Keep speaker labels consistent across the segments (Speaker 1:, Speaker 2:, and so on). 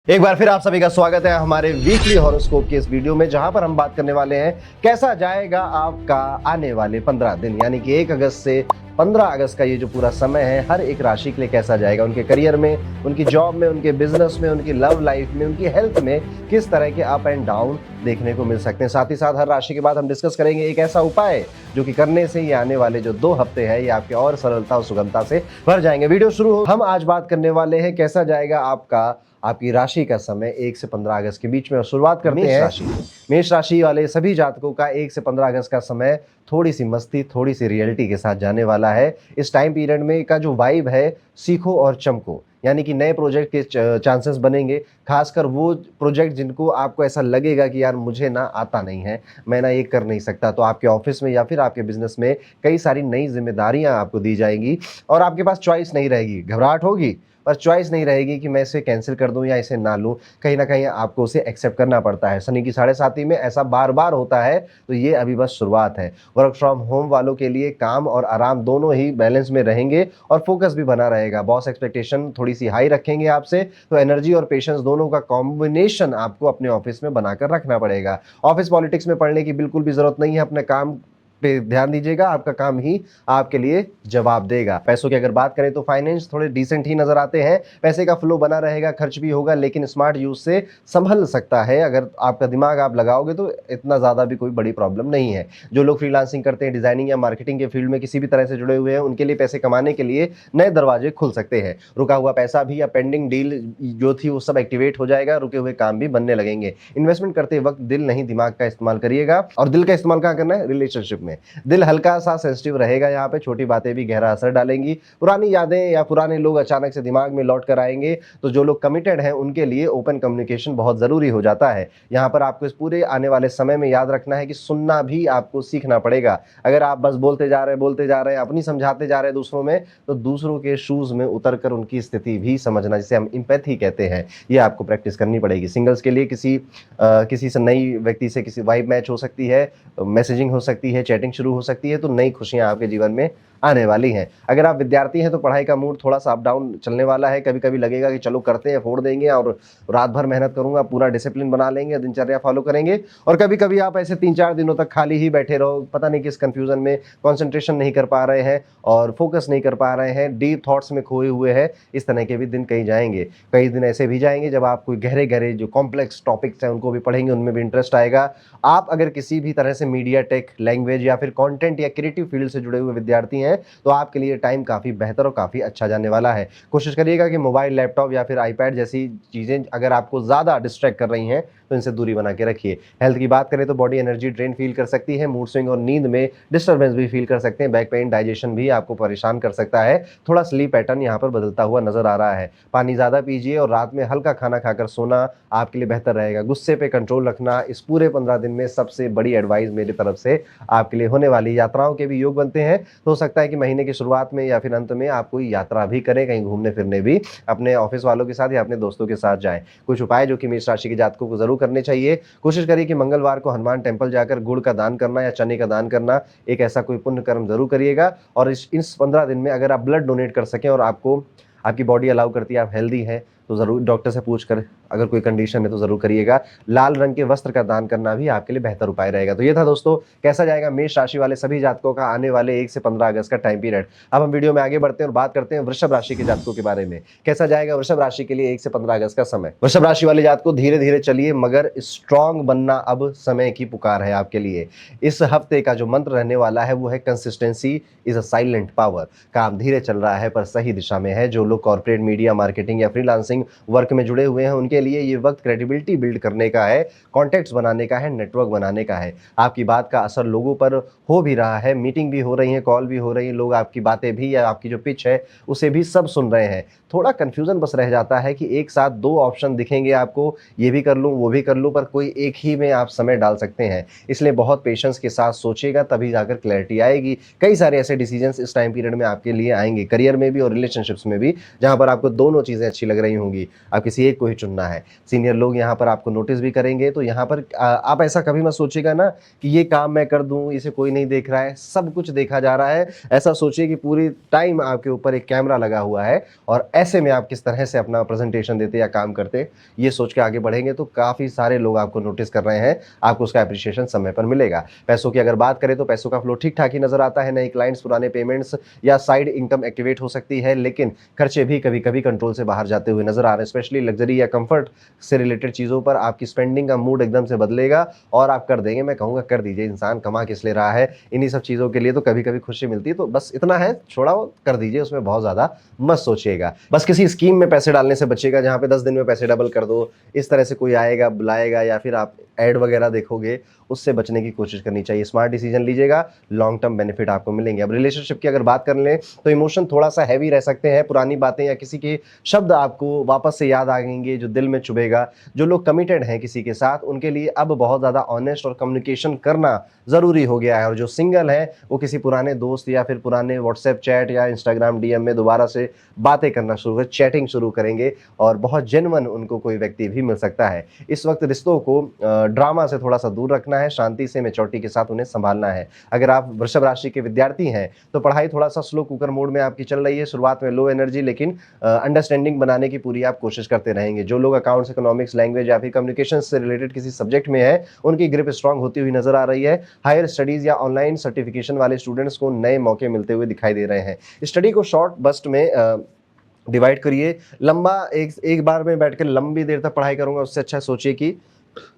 Speaker 1: एक बार फिर आप सभी का स्वागत है हमारे वीकली हॉरोस्कोप के इस वीडियो में, जहां पर हम बात करने वाले हैं कैसा जाएगा आपका आने वाले 15 दिन, यानी कि 1 अगस्त से 15 अगस्त का ये जो पूरा समय है हर एक राशि के लिए कैसा जाएगा। उनके करियर में, उनकी जॉब में, उनके बिजनेस में, उनकी लव लाइफ में, उनकी हेल्थ में किस तरह के अप एंड डाउन देखने को मिल सकते हैं। साथ ही साथ हर राशि के बाद हम डिस्कस करेंगे एक ऐसा उपाय जो कि करने से ये आने वाले जो 2 हफ्ते हैं ये आपके और सरलता और सुगमता से भर जाएंगे। वीडियो शुरू हो, हम आज बात करने वाले हैं कैसा जाएगा आपकी राशि का समय 1 से 15 अगस्त के बीच में। और शुरुआत करते हैं मेष राशि वाले सभी जातकों का 1 से 15 अगस्त का समय थोड़ी सी मस्ती, थोड़ी सी रियलिटी के साथ जाने वाला है। इस टाइम पीरियड में का जो वाइब है, सीखो और चमको, यानी कि नए प्रोजेक्ट के चांसेस बनेंगे। खासकर वो प्रोजेक्ट जिनको आपको ऐसा लगेगा कि यार मुझे ना आता नहीं है, मैं ना ये कर नहीं सकता, तो आपके ऑफिस में या फिर आपके बिजनेस में कई सारी नई जिम्मेदारियां आपको दी जाएंगी और आपके पास चॉइस नहीं रहेगी। घबराहट होगी पर चॉइस नहीं रहेगी कि मैं इसे कैंसिल कर दूं या इसे ना लूं। कहीं ना कहीं आपको उसे एक्सेप्ट करना पड़ता है। शनि की 7.5 में ऐसा बार बार होता है, तो ये अभी बस शुरुआत है। वर्क फ्रॉम होम वालों के लिए काम और आराम दोनों ही बैलेंस में रहेंगे और फोकस भी बना रहेगा। बॉस एक्सपेक्टेशन थोड़ी सी हाई रखेंगे आपसे, तो एनर्जी और पेशेंस दोनों का कॉम्बिनेशन आपको अपने ऑफिस में बनाकर रखना पड़ेगा। ऑफिस पॉलिटिक्स में पढ़ने की बिल्कुल भी जरूरत नहीं है। अपने काम पे ध्यान दीजिएगा, आपका काम ही आपके लिए जवाब देगा। पैसों की अगर बात करें तो फाइनेंस थोड़े डिसेंट ही नजर आते हैं। पैसे का फ्लो बना रहेगा, खर्च भी होगा, लेकिन स्मार्ट यूज से संभल सकता है। अगर आपका दिमाग आप लगाओगे तो इतना ज्यादा भी कोई बड़ी प्रॉब्लम नहीं है। जो लोग फ्रीलांसिंग करते हैं, डिजाइनिंग या मार्केटिंग के फील्ड में किसी भी तरह से जुड़े हुए हैं, उनके लिए पैसे कमाने के लिए नए दरवाजे खुल सकते हैं। रुका हुआ पैसा भी या पेंडिंग डील जो थी वो सब एक्टिवेट हो जाएगा, रुके हुए काम भी बनने लगेंगे। इन्वेस्टमेंट करते वक्त दिल नहीं दिमाग का इस्तेमाल करिएगा। और दिल का इस्तेमाल कहाँ करना है? रिलेशनशिप में। दिल हल्का सा सेंसिटिव रहेगा, यहाँ पे छोटी बातें भी गहरा असर डालेंगी। पुरानी यादें या पुराने लोग अचानक से दिमाग में लौट कर आएंगे, तो जो लोग कमिटेड हैं उनके लिए ओपन कम्युनिकेशन बहुत जरूरी हो जाता है। यहाँ पर आपको इस पूरे आने वाले समय में याद रखना है कि सुनना भी आपको सीखना पड़ेगा। अगर आप बस बोलते जा रहे हैं, अपनी समझाते जा रहे हैं दूसरों में, तो दूसरों के शूज में उतर कर उनकी स्थिति भी समझना, जिसे हम इम्पैथी कहते हैं, ये आपको प्रैक्टिस करनी पड़ेगी। सिंगल्स के लिए किसी से नई व्यक्ति से किसी वाइब मैच हो सकती है, मैसेजिंग हो सकती है, चैटिंग शुरू हो सकती है, तो नई खुशियां आपके जीवन में आने वाली हैं। अगर आप विद्यार्थी हैं तो पढ़ाई का मूड थोड़ा सा अप डाउन चलने वाला है। कभी कभी लगेगा कि चलो करते हैं, फोड़ देंगे और रात भर मेहनत करूंगा, पूरा डिसिप्लिन बना लेंगे, दिनचर्या फॉलो करेंगे। और कभी कभी आप ऐसे 3-4 दिनों तक खाली ही बैठे रहो, पता नहीं किस कंफ्यूजन में, कंसंट्रेशन नहीं कर पा रहे हैं और फोकस नहीं कर पा रहे हैं, डीप थॉट्स में खोए हुए हैं। इस तरह के भी दिन कहीं जाएंगे। कई दिन ऐसे भी जाएंगे जब आप कोई गहरे गहरे जो कॉम्प्लेक्स टॉपिक्स हैं उनको भी पढ़ेंगे, उनमें भी इंटरेस्ट आएगा। आप अगर किसी भी तरह से मीडिया, टेक, लैंग्वेज या फिर कंटेंट या क्रिएटिव फील्ड से जुड़े हुए विद्यार्थी हैं, तो आपके लिए टाइम काफ़ी बेहतर और काफ़ी अच्छा जाने वाला है। कोशिश करिएगा कि मोबाइल, लैपटॉप या फिर आईपैड जैसी चीज़ें अगर आपको ज़्यादा डिस्ट्रैक्ट कर रही हैं तो इनसे दूरी बना के रखिए। हेल्थ की बात करें तो बॉडी एनर्जी ड्रेन फील कर सकती है, मूड स्विंग और नींद में डिस्टर्बेंस भी फील कर सकते हैं। बैक पेन, डाइजेशन भी आपको परेशान कर सकता है। थोड़ा स्लीप पैटर्न यहाँ पर बदलता हुआ नजर आ रहा है। पानी ज़्यादा पीजिए और रात में हल्का खाना खाकर सोना आपके लिए बेहतर रहेगा। गुस्से पे कंट्रोल रखना इस पूरे 15 दिन में सबसे बड़ी एडवाइस मेरी तरफ से आपके लिए होने वाली। यात्राओं के भी योग बनते हैं, तो हो सकता है कि महीने की शुरुआत में या फिर अंत में आप कोई यात्रा भी करें, कहीं घूमने फिरने भी अपने ऑफिस वालों के साथ या अपने दोस्तों के साथ जाएं। कुछ उपाय जो कि मेष राशि के जातकों को जरूर करने चाहिए। कोशिश करिए कि मंगलवार को हनुमान टेम्पल जाकर गुड़ का दान करना या चने का दान करना, एक ऐसा कोई पुण्य कर्म जरूर करिएगा। और इस 15 दिन में अगर आप ब्लड डोनेट कर सकें और आपको आपकी बॉडी अलाउ करती है, आप हेल्दी हैं, तो ज़रूर डॉक्टर से पूछ कर अगर कोई कंडीशन है तो ज़रूर करिएगा। लाल रंग के वस्त्र का दान करना भी आपके लिए बेहतर उपाय रहेगा। तो ये था दोस्तों, कैसा जाएगा मेष राशि वाले सभी जातकों का आने वाले 1 से 15 अगस्त का टाइम पीरियड। अब हम वीडियो में आगे बढ़ते हैं और बात करते हैं वृषभ राशि के जातकों के बारे में। कैसा जाएगा वृषभ राशि के लिए 1 से 15 अगस्त का समय? वृषभ राशि वाले जातकों, धीरे धीरे चलिए मगर स्ट्रांग बनना अब समय की पुकार है आपके लिए। इस हफ्ते का जो मंत्र रहने वाला है वो है consistency is a silent power. काम धीरे चल रहा है पर सही दिशा में है। जो लोग कॉर्पोरेट, मीडिया, मार्केटिंग या फ्रीलांसिंग वर्क में जुड़े हुए हैं उनके लिए ये वक्त क्रेडिबिलिटी बिल्ड करने का है, कॉन्टेक्ट्स बनाने का है, नेटवर्क बनाने का है। आपकी बात का असर लोगों पर हो भी रहा है, मीटिंग भी हो रही है, कॉल भी हो रही है, लोग आपकी बातें भी या आपकी जो पिच है उसे भी सब सुन रहे हैं। थोड़ा कंफ्यूजन बस रह जाता है कि एक साथ 2 ऑप्शन दिखेंगे आपको, ये भी कर लूँ वो भी कर लूँ, पर कोई एक ही में आप समय डाल सकते हैं। इसलिए बहुत पेशेंस के साथ सोचिएगा, तभी जाकर क्लैरिटी आएगी। कई सारे ऐसे डिसीजंस इस टाइम पीरियड में आपके लिए आएंगे, करियर में भी और रिलेशनशिप्स में भी, जहां पर आपको दोनों चीजें अच्छी लग रही होंगी, अब किसी एक को ही चुनना है। सीनियर लोग यहाँ पर आपको नोटिस भी करेंगे, तो यहाँ पर आप ऐसा कभी मत सोचिएगा ना कि ये काम मैं कर दूँ, इसे कोई नहीं देख रहा है, सब कुछ देखा जा रहा है। ऐसा सोचिए कि पूरी टाइम आपके ऊपर एक कैमरा लगा हुआ है और ऐसे में आप किस तरह से अपना प्रेजेंटेशन देते या काम करते, ये सोच के आगे बढ़ेंगे तो काफ़ी सारे लोग आपको नोटिस कर रहे हैं, आपको उसका एप्रिसिएशन समय पर मिलेगा। पैसों की अगर बात करें तो पैसों का फ्लो ठीक-ठाक ही नज़र आता है, नए क्लाइंट्स, पुराने पेमेंट्स या साइड इनकम एक्टिवेट हो सकती है, लेकिन खर्चे भी कभी-कभी कंट्रोल से बाहर जाते हुए नज़र आ रहे हैं। स्पेशली लग्ज़री या कम्फर्ट से रिलेटेड चीज़ों पर आपकी स्पेंडिंग का मूड एकदम से बदलेगा और आप कर देंगे। मैं कहूँगा कर दीजिए, इंसान कमा किस लिए रहा है, इन्हीं सब चीज़ों के लिए तो कभी-कभी खुशी मिलती है, तो बस इतना है, छोड़ाओ, कर दीजिए, उसमें बहुत ज़्यादा मत सोचिएगा। बस किसी स्कीम में पैसे डालने से बचिएगा जहाँ पे 10 दिन में पैसे डबल कर दो, इस तरह से कोई आएगा, बुलाएगा या फिर आप ऐड वगैरह देखोगे, उससे बचने की कोशिश करनी चाहिए। स्मार्ट डिसीजन लीजिएगा, लॉन्ग टर्म बेनिफिट आपको मिलेंगे। अब रिलेशनशिप की अगर बात कर लें तो इमोशन थोड़ा-सा हैवी रह सकते हैं, पुरानी बातें या किसी के शब्द आपको वापस से याद आएँगे जो दिल में चुभेगा। जो लोग कमिटेड हैं किसी के साथ, उनके लिए अब बहुत ज़्यादा ऑनेस्ट और कम्युनिकेशन करना ज़रूरी हो गया है और जो सिंगल हैं, वो किसी पुराने दोस्त या फिर पुराने व्हाट्सएप चैट या इंस्टाग्राम डीएम में दोबारा से बातें करना शुरू करें, चैटिंग शुरू करेंगे और बहुत जेन्युइन उनको कोई व्यक्ति भी मिल सकता है। इस वक्त रिश्तों को ड्रामा से थोड़ा-सा दूर रखना है, शांति से मैच्योरिटी के साथ उन्हें सँभालना है। अगर आप वृषभ राशि के विद्यार्थी हैं, तो पढ़ाई थोड़ा-सा स्लो कुकर मोड में आपकी चल रही है, शुरुआत में लो एनर्जी लेकिन अंडरस्टैंडिंग बनाने की पूरी आप कोशिश करते रहेंगे। जो लोग अकाउंट्स, इकोनॉमिक्स, लैंग्वेज या फिर कम्युनिकेशन से रिलेटेड किसी सब्जेक्ट में हैं, उनकी ग्रिप स्ट्रांग होती हुई नज़र आ रही है। हायर स्टडीज़ या ऑनलाइन सर्टिफिकेशन वाले स्टूडेंट्स को नए मौके मिलते हुए दिखाई दे रहे हैं। स्टडी को शॉर्ट बस्ट में डिवाइड करिए। लंबा एक एक बार में बैठ के लंबी देर तक पढ़ाई करूँगा, उससे अच्छा सोचिए कि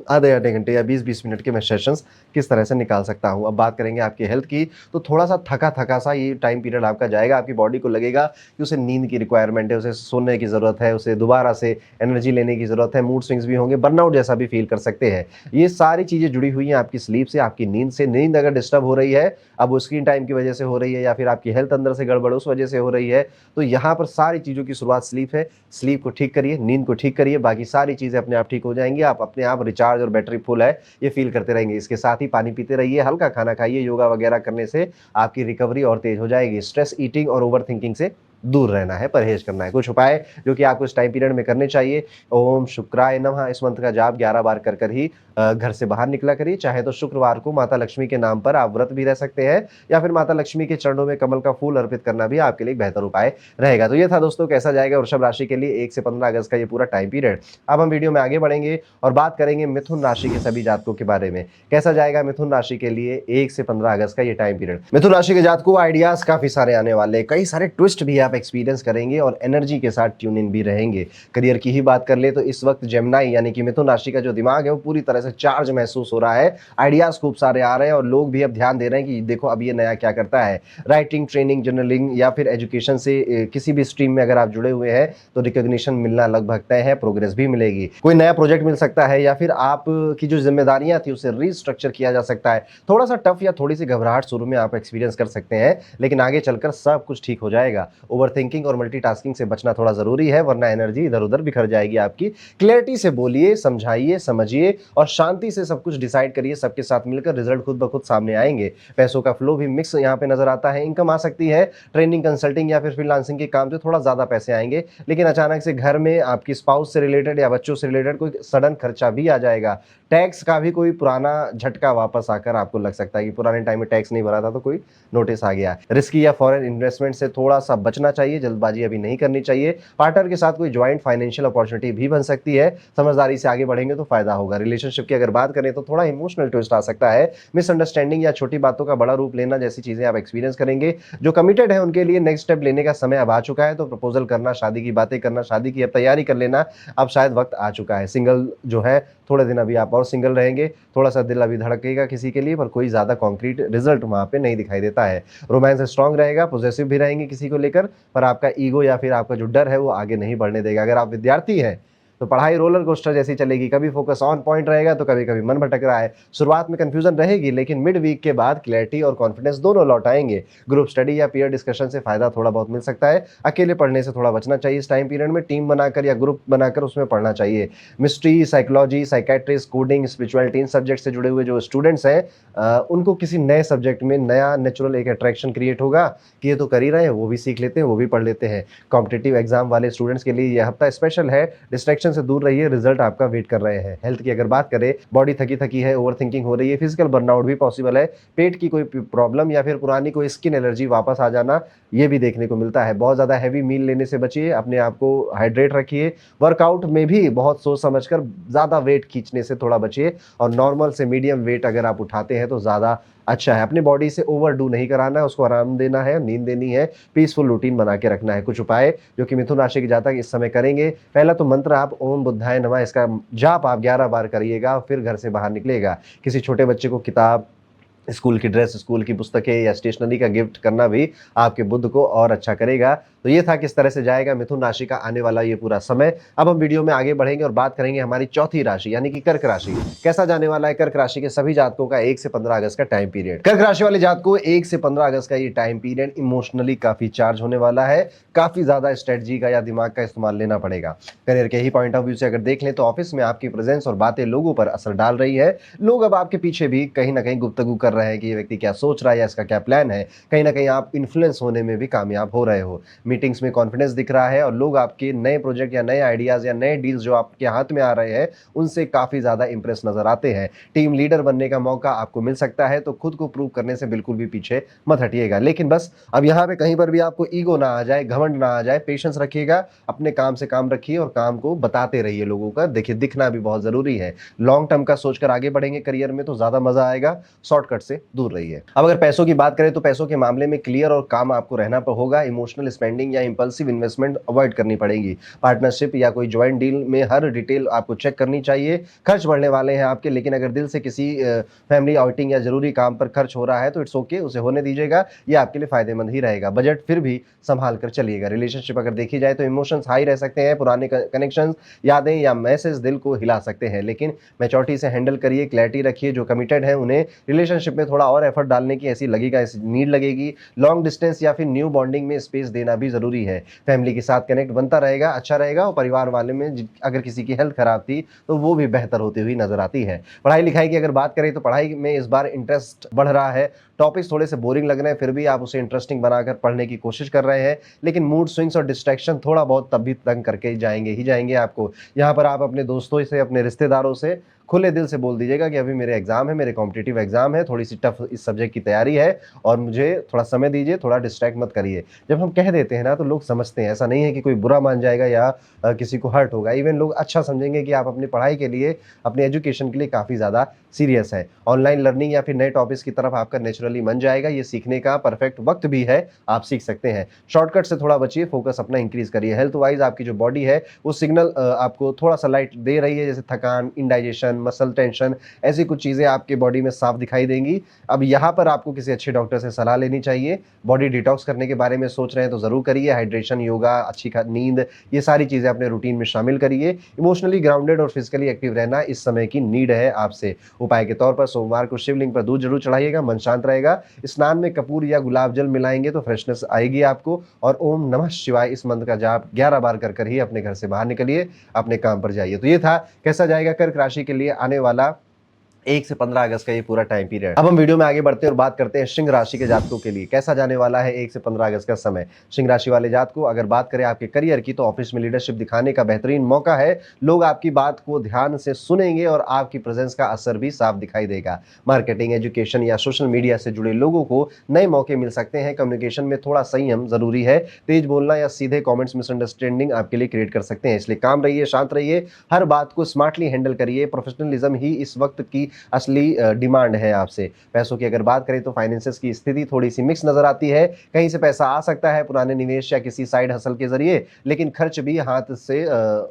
Speaker 1: आधे-आधे घंटे या 20-20 मिनट के मैं सेशंस किस तरह से निकाल सकता हूँ। अब बात करेंगे आपकी हेल्थ की, तो थोड़ा-सा थका-थका सा ये टाइम पीरियड आपका जाएगा। आपकी बॉडी को लगेगा कि उसे नींद की रिक्वायरमेंट है, उसे सोने की ज़रूरत है, उसे दोबारा से एनर्जी लेने की ज़रूरत है, मूड स्विंग्स भी होंगे, बर्नआउट जैसा भी फ़ील कर सकते हैं। ये सारी चीज़ें जुड़ी हुई हैं आपकी स्लीप से, आपकी नींद से। नींद अगर डिस्टर्ब हो रही है, अब वो स्क्रीन टाइम की वजह से हो रही है या फिर आपकी हेल्थ अंदर से गड़बड़ उस वजह से हो रही है, तो यहाँ पर सारी चीज़ों की शुरुआत स्लीप है। स्लीप को ठीक करिए, नींद को ठीक करिए, बाकी सारी चीज़ें अपने आप ठीक हो जाएँगी। आप अपने आप रिचार्ज और बैटरी फुल है, ये फ़ील करते रहेंगे। इसके साथ ही पानी पीते रहिए, हल्का खाना खाइए, योगा वगैरह करने से आपकी रिकवरी और तेज़ हो जाएगी। स्ट्रेस ईटिंग और ओवरथिंकिंग से दूर रहना है, परहेज़ करना है। कुछ उपाय जो कि आपको इस टाइम पीरियड में करने चाहिए, ओम शुक्राय नमः इस मंत्र का जाप 11 बार कर ही घर से बाहर निकला करिए। चाहे तो शुक्रवार को माता लक्ष्मी के नाम पर आप व्रत भी रह सकते हैं या फिर माता लक्ष्मी के चरणों में कमल का फूल अर्पित करना भी आपके लिए एक बेहतर उपाय रहेगा। तो ये था दोस्तों, कैसा जाएगा वृषभ राशि के लिए 1 से 15 अगस्त का ये पूरा टाइम पीरियड। अब हम वीडियो में आगे बढ़ेंगे और बात करेंगे मिथुन राशि के सभी जातकों के बारे में। कैसा जाएगा मिथुन राशि के लिए 1 से 15 अगस्त का ये टाइम पीरियड। मिथुन राशि के जातकों, आइडियाज़ काफ़ी सारे आने वाले हैं, कई सारे ट्विस्ट भी आप एक्सपीरियंस करेंगे और एनर्जी के साथ ट्यून इन भी रहेंगे। करियर की ही बात कर ले तो इस वक्त जेमिनी यानी कि मिथुन राशि का जो दिमाग है वो पूरी तरह से चार्ज महसूस हो रहा है। आइडियाज़ खूब सारे आ रहे हैं और लोग भी अब ध्यान दे रहे हैं कि देखो अब ये नया क्या करता है। राइटिंग, ट्रेनिंग, जर्नलिंग या फिर एजुकेशन से किसी भी स्ट्रीम में अगर आप जुड़े हुए हैं तो रिकॉग्निशन मिलना लगभग तय है, प्रोग्रेस भी मिलेगी। कोई नया प्रोजेक्ट मिल सकता है या फिर आप की जो जिम्मेदारियां थी उसे रीस्ट्रक्चर किया जा सकता है। थोड़ा सा टफ या थोड़ी सी घबराहट शुरू में आप एक्सपीरियंस कर सकते हैं, लेकिन आगे चलकर सब कुछ ठीक हो जाएगा। ओवरथिंकिंग और मल्टीटास्किंग से बचना थोड़ा जरूरी है, वरना एनर्जी इधर उधर बिखर जाएगी आपकी। क्लैरिटी से बोलिए, समझाइए, समझिए और शांति से सब कुछ डिसाइड करिए। सबके साथ मिलकर रिजल्ट खुद ब खुद सामने आएंगे। पैसों का फ्लो भी मिक्स यहाँ पे नजर आता है। इनकम आ सकती है, ट्रेनिंग, कंसल्टिंग या फिर फ्रीलांसिंग के काम से थोड़ा ज्यादा पैसे आएंगे, लेकिन अचानक से घर में आपकी स्पाउस से रिलेटेड या बच्चों से रिलेटेड कोई सडन खर्चा भी आ जाएगा। टैक्स का भी कोई पुराना झटका वापस आकर आपको लग सकता है कि पुराने टाइम में टैक्स नहीं भरा था तो कोई नोटिस आ गया। रिस्की या फॉरेन इन्वेस्टमेंट से थोड़ा सा बचना चाहिए, जल्दबाजी अभी नहीं करनी चाहिए। पार्टनर के साथ कोई ज्वाइंट फाइनेंशियल अपॉर्चुनिटी भी बन सकती है, समझदारी से आगे बढ़ेंगे तो फायदा होगा। रिलेशनशिप की अगर बात करें तो थोड़ा इमोशनल ट्विस्ट आ सकता है, मिसअंडरस्टैंडिंग या छोटी बातों का बड़ा रूप लेना जैसी चीजें आप एक्सपीरियंस करेंगे। जो कमिटेड है उनके लिए नेक्स्ट स्टेप लेने का समय अब आ चुका है, तो प्रपोजल करना, शादी की बातें करना, शादी की अब तैयारी कर लेना अब शायद वक्त आ चुका है। सिंगल जो है थोड़े दिन अभी आप और सिंगल रहेंगे, थोड़ा सा दिल अभी धड़केगा किसी के लिए, पर कोई ज्यादा कॉन्क्रीट रिजल्ट वहां पे नहीं दिखाई देता है। रोमांस स्ट्रांग रहेगा, पॉजिटिव भी रहेंगे किसी को लेकर, पर आपका ईगो या फिर आपका जो डर है वो आगे नहीं बढ़ने देगा। अगर आप विद्यार्थी हैं तो पढ़ाई रोलर कोस्टर जैसी चलेगी, कभी फोकस ऑन पॉइंट रहेगा तो कभी कभी मन भटक रहा है। शुरुआत में कंफ्यूजन रहेगी, लेकिन मिड वीक के बाद क्लैरिटी और कॉन्फिडेंस दोनों लौट आएंगे। ग्रुप स्टडी या पीयर डिस्कशन से फायदा थोड़ा बहुत मिल सकता है। अकेले पढ़ने से थोड़ा बचना चाहिए। इस टाइम पीरियड में टीम बनाकर या ग्रुप बनाकर उसमें पढ़ना चाहिए। Mystery, psychology, psychiatrist, coding, spirituality, इन सब्जेक्ट से जुड़े हुए जो स्टूडेंट्स हैं उनको किसी नए सब्जेक्ट में नया नेचुरल एक अट्रैक्शन क्रिएट होगा कि ये तो कर ही रहे हैं, वो भी सीख लेते हैं, वो भी पढ़ लेते हैं। कॉम्पिटिटिव एग्जाम वाले स्टूडेंट्स के लिए यह हफ्ता स्पेशल है। डिस्ट्रैक्शन से दूर रहिए, रिजल्ट आपका वेट कर रहे हैं। हेल्थ की अगर बात करें, बॉडी थकी थकी है, ओवर थिंकिंग हो रही है, फिजिकल बर्नआउट भी पॉसिबल है। पेट की कोई प्रॉब्लम या फिर पुरानी कोई स्किन एलर्जी वापस आ जाना, ये भी देखने को मिलता है। बहुत ज़्यादा हैवी मील लेने से बचिए, अपने आप को हाइड्रेट रखिए। वर्कआउट में भी बहुत सोच समझकर ज़्यादा वेट खींचने से थोड़ा बचिए, और नॉर्मल से मीडियम वेट अगर आप उठाते हैं तो ज़्यादा अच्छा है। अपनी बॉडी से ओवरडू नहीं कराना है, उसको आराम देना है, नींद देनी है, पीसफुल रूटीन बना के रखना है। कुछ उपाय जो कि मिथुन राशि के जातक इस समय करेंगे। पहला तो मंत्र आप ओम बुद्धाय नमः, इसका जाप आप 11 बार करिएगा, फिर घर से बाहर निकलेगा। किसी छोटे बच्चे को किताब, स्कूल की ड्रेस, स्कूल की पुस्तकें या स्टेशनरी का गिफ्ट करना भी आपके बुद्ध को और अच्छा करेगा। तो ये था किस तरह से जाएगा मिथुन राशि का आने वाला ये पूरा समय। अब हम वीडियो में आगे बढ़ेंगे और बात करेंगे हमारी चौथी राशि यानी कि कर्क राशि। कैसा जाने वाला है कर्क राशि के सभी जातकों का 1 से 15 अगस्त का टाइम पीरियड। कर्क राशि वाले जातकों 1 से 15 अगस्त का ये टाइम पीरियड इमोशनली काफी चार्ज होने वाला है। काफी ज्यादा स्ट्रेटजी का या दिमाग का इस्तेमाल लेना पड़ेगा। करियर के ही पॉइंट ऑफ व्यू से अगर देख लें तो ऑफिस में आपकी प्रेजेंस और बातें लोगों पर असर डाल रही है। लोग अब आपके पीछे भी कहीं ना कहीं गुफ्तगू कर रहे हैं कि ये व्यक्ति क्या सोच रहा है या इसका क्या प्लान है। कहीं ना कहीं आप इन्फ्लुएंस होने में भी कामयाब हो रहे हो। मीटिंग्स में कॉन्फिडेंस दिख रहा है और लोग आपके नए प्रोजेक्ट या नए आइडियाज या नए डील्स जो आपके हाथ में आ रहे हैं उनसे काफी ज्यादा इंप्रेस नजर आते हैं। टीम लीडर बनने का मौका आपको मिल सकता है, तो खुद को प्रूव करने से बिल्कुल भी पीछे मत हटिएगा। लेकिन बस अब यहाँ पे कहीं पर भी आपको ईगो ना आ जाए, घमंड ना आ जाए, पेशेंस रखिएगा, अपने काम से काम रखिए और काम को बताते रहिए लोगों का। देखिए दिखना भी बहुत जरूरी है। लॉन्ग टर्म का सोचकर आगे बढ़ेंगे करियर में तो ज्यादा मजा आएगा। शॉर्टकट से दूर रहिए। अब अगर पैसों की बात करें तो पैसों के मामले में क्लियर और काम आपको रहना होगा। इमोशनल स्पेंडिंग या इंपल्सिव इन्वेस्टमेंट अवॉइड करनी पड़ेगी। पार्टनरशिप या कोई ज्वाइंट डील में हर डिटेल आपको चेक करनी चाहिए। खर्च बढ़ने वाले हैं आपके, लेकिन अगर दिल से किसी फैमिली आउटिंग या जरूरी काम पर खर्च हो रहा है तो इट्स ओके, उसे होने दीजिएगा। ये आपके लिए फायदेमंद ही रहेगा। बजट फिर भी संभाल कर चलिएगा। रिलेशनशिप अगर देखी जाए तो इमोशंस हाई रह सकते हैं। पुराने कनेक्शंस, यादें या मैसेज दिल को हिला सकते हैं, लेकिन मैच्योरिटी से हैंडल करिए। क्लैरिटी रखिए। जो कमिटेड है उन्हें रिलेशनशिप में थोड़ा और एफर्ट डालने की ऐसी लगेगा, ऐसी नीड लगेगी। लॉन्ग डिस्टेंस या फिर न्यू बॉन्डिंग में स्पेस देना भी जरूरी है। फैमिली के साथ कनेक्ट बनता रहेगा, अच्छा रहेगा। और परिवार वाले में अगर किसी की हेल्थ खराब थी तो वो भी बेहतर होती हुई नजर आती है। पढ़ाई लिखाई की अगर बात करें तो पढ़ाई में इस बार इंटरेस्ट बढ़ रहा है। टॉपिक्स थोड़े से बोरिंग लग रहे हैं, फिर भी आप उसे इंटरेस्टिंग बनाकर पढ़ने की कोशिश कर रहे हैं, लेकिन मूड स्विंग्स और डिस्ट्रैक्शन थोड़ा बहुत तब भी तंग करके जाएंगे आपको। यहाँ पर आप अपने दोस्तों से, अपने रिश्तेदारों से खुले दिल से बोल दीजिएगा कि अभी मेरे एग्जाम है, मेरे कॉम्पिटिटिव एग्जाम है, थोड़ी सी टफ इस सब्जेक्ट की तैयारी है और मुझे थोड़ा समय दीजिए, थोड़ा डिस्ट्रैक्ट मत करिए। जब हम कह देते हैं ना तो लोग समझते हैं। ऐसा नहीं है कि कोई बुरा मान जाएगा या किसी को हर्ट होगा। इवन लोग अच्छा समझेंगे कि आप अपनी पढ़ाई के लिए, अपने एजुकेशन के लिए काफ़ी ज़्यादा सीरियस है। ऑनलाइन लर्निंग या फिर नए टॉपिक्स की तरफ आपका नेचुरली मन जाएगा। ये सीखने का परफेक्ट वक्त भी है, आप सीख सकते हैं। शॉर्टकट से थोड़ा बचिए, फोकस अपना इंक्रीज करिए। हेल्थ वाइज आपकी जो बॉडी है वो सिग्नल आपको थोड़ा सा लाइट दे रही है, जैसे थकान, इंडाइजेशन, मसल टेंशन, ऐसी कुछ चीज़ें आपके बॉडी में साफ दिखाई देंगी। अब यहाँ पर आपको किसी अच्छे डॉक्टर से सलाह लेनी चाहिए। बॉडी डिटॉक्स करने के बारे में सोच रहे हैं तो ज़रूर करिए। हाइड्रेशन, योगा, अच्छी नींद, ये सारी चीज़ें अपने रूटीन में शामिल करिए। इमोशनली ग्राउंडेड और फिजिकली एक्टिव रहना इस समय की नीड है आपसे। उपाय के तौर पर सोमवार को शिवलिंग पर दूध जरूर चढ़ाइएगा, मन शांत रहेगा। स्नान में कपूर या गुलाब जल मिलाएंगे तो फ्रेशनेस आएगी आपको। और ओम नमः शिवाय इस मंत्र का जाप 11 बार कर ही अपने घर से बाहर निकलिए, अपने काम पर जाइए। तो ये था कैसा जाएगा कर्क राशि के लिए आने वाला 1 से 15 अगस्त का ये पूरा टाइम पीरियड। अब हम वीडियो में आगे बढ़ते हैं और बात करते हैं सिंह राशि के जातकों के लिए कैसा जाने वाला है 1 से 15 अगस्त का समय। सिंह राशि वाले जातकों अगर बात करें आपके करियर की तो ऑफिस में लीडरशिप दिखाने का बेहतरीन मौका है। लोग आपकी बात को ध्यान से सुनेंगे और आपकी प्रेजेंस का असर भी साफ दिखाई देगा। मार्केटिंग, एजुकेशन या सोशल मीडिया से जुड़े लोगों को नए मौके मिल सकते हैं। कम्युनिकेशन में थोड़ा संयम जरूरी है। तेज बोलना या सीधे कॉमेंट्स मिसअंडरस्टैंडिंग आपके लिए क्रिएट कर सकते हैं, इसलिए काम रहिए, शांत रहिए, हर बात को स्मार्टली हैंडल करिए। प्रोफेशनलिज्म ही इस वक्त की असली डिमांड है आपसे। पैसों की अगर बात करें तो फाइनेंसेस की स्थिति थोड़ी सी मिक्स नजर आती है। कहीं से पैसा आ सकता है पुराने निवेश या किसी साइड हसल के जरिए, लेकिन खर्च भी हाथ से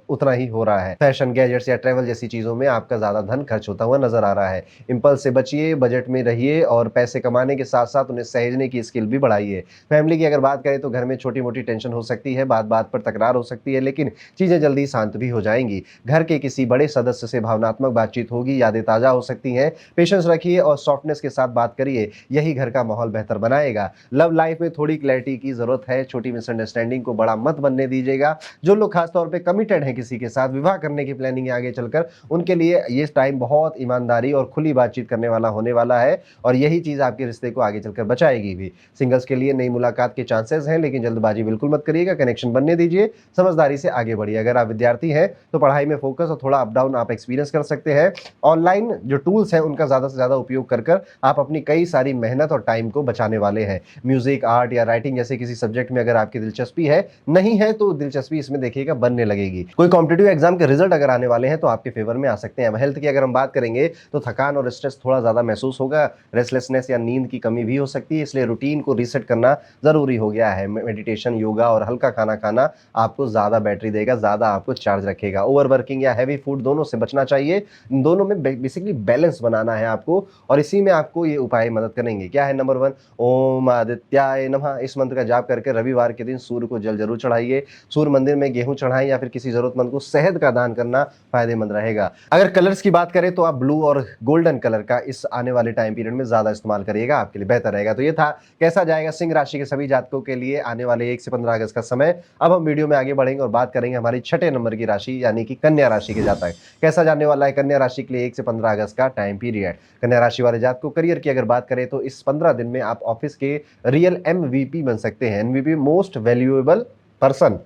Speaker 1: उतना ही हो रहा है। फैशन, गैजेट्स या ट्रैवल जैसी चीजों में आपका ज्यादा धन खर्च होता हुआ नजर आ रहा है। इम्पल्स से बचिए, बजट में रहिए और पैसे कमाने के साथ साथ उन्हें सहेजने की स्किल भी बढ़ाइए। फैमिली की अगर बात करें तो घर में छोटी मोटी टेंशन हो सकती है, बात बात पर तकरार हो सकती है, लेकिन चीजें जल्दी शांत भी हो जाएंगी। घर के किसी बड़े सदस्य से भावनात्मक बातचीत होगी, यादें ताजा हो सकती हैं। पेशेंस रखिए और सॉफ्टनेस के साथ बात करिए, यही घर का माहौल बेहतर बनाएगा। लव लाइफ में थोड़ी क्लैरिटी की जरूरत है, छोटी मिसअंडरस्टैंडिंग को बड़ा मत बनने दीजिएगा। जो लोग खासतौर पे कमिटेड हैं किसी के साथ, विवाह करने की प्लानिंग है आगे चलकर, उनके लिए ये टाइम बहुत ईमानदारी और खुली बातचीत करने वाला होने वाला है और यही चीज आपके रिश्ते को आगे चलकर बचाएगी भी। सिंगल्स के लिए नई मुलाकात के चांसेस हैं, लेकिन जल्दबाजी बिल्कुल मत करिएगा, कनेक्शन बनने दीजिए, समझदारी से आगे बढ़िए। अगर आप विद्यार्थी हैं तो पढ़ाई में फोकस और थोड़ा अप डाउन आप एक्सपीरियंस कर सकते हैं। ऑनलाइन जो टूल्स हैं उनका ज्यादा से ज्यादा उपयोग कर आप अपनी कई सारी मेहनत और टाइम को बचाने वाले हैं। म्यूजिक, आर्ट या राइटिंग जैसे किसी सब्जेक्ट में अगर आपकी दिलचस्पी है, नहीं है तो दिलचस्पी इसमें देखिएगा बनने लगेगी। कोई कॉम्पिटिटिव एग्जाम के रिजल्ट अगर आने वाले हैं तो आपके फेवर में आ सकते हैं। हेल्थ की अगर हम बात करेंगे तो थकान और स्ट्रेस थोड़ा ज्यादा महसूस होगा, रेस्टलेसनेस या नींद की कमी भी हो सकती है, इसलिए रूटीन को रीसेट करना जरूरी हो गया है। मेडिटेशन, योगा और हल्का खाना खाना आपको ज्यादा बैटरी देगा, ज्यादा आपको चार्ज रखेगा। ओवरवर्किंग या हैवी फूड दोनों से बचना चाहिए। दोनों में बेसिकली बैलेंस बनाना है आपको और इसी में आपको ये उपाय मदद करेंगे। क्या है? नंबर 1, ओम आदित्याय नमः। इस मंत्र का जाप करके रविवार के दिन सूर्य को जल जरूर चढ़ाइए। सूर्य मंदिर में गेहूं चढ़ाएं या फिर किसी जरूरतमंद को शहद का दान करना फायदेमंद रहेगा। अगर कलर्स की बात करें तो आप ब्लू और गोल्डन कलर का इस आने वाले टाइम पीरियड में ज्यादा इस्तेमाल करिएगा, आपके लिए बेहतर रहेगा। तो ये था कैसा जाएगा सिंह राशि के सभी जातकों के लिए आने वाले 1 से 15 अगस्त का समय। अब हम वीडियो में आगे बढ़ेंगे और बात करेंगे हमारी 6ठे नंबर की राशि यानी कि कन्या राशि के जातक। कैसा जाने वाला है कन्या राशि के लिए 1 से 15 अगस्त का टाइम पीरियड। कन्या राशि वाले जातक को करियर की अगर बात करें तो इस 15 दिन में आप ऑफिस के रियल MVP बन सकते हैं। MVP, most valuable person.